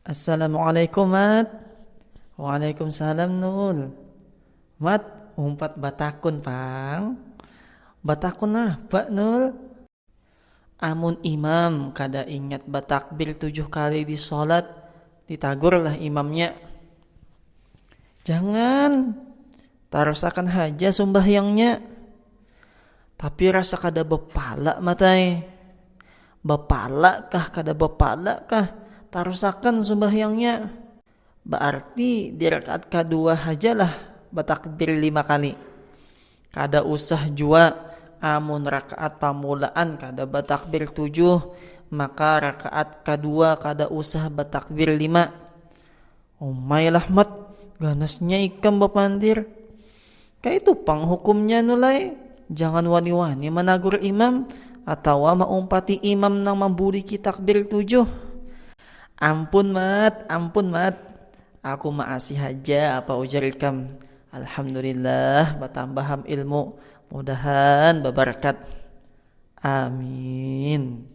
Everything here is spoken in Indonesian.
Assalamualaikum Mat. Waalaikumsalam Nul. Mat, umpat batakun pang. Batakun apa Nul? Amun imam kada ingat batakbir 7 kali di sholat, ditagurlah imamnya. Jangan, tarusakan haja sumbahyangnya. Tapi rasa kada bepala matai. Bepala kah kada bepala kah? Tarusakan sumbahyangnya. Berarti di rakaat kedua hajalah batakbir 5 kali. Kada usah jua amun rakaat pamulaan kada batakbir 7, maka rakaat kedua kada usah batakbir 5. Umay lahmat, ganasnya ikam bapandir. Kayak itu pang hukumnya nulay. Jangan wani-wani menagur imam atau maumpati imam nang memburi takbir 7. Ampun mat. Aku maasih haja apa ujar ikam. Alhamdulillah batambaham ilmu. Mudahan berberkat. Amin.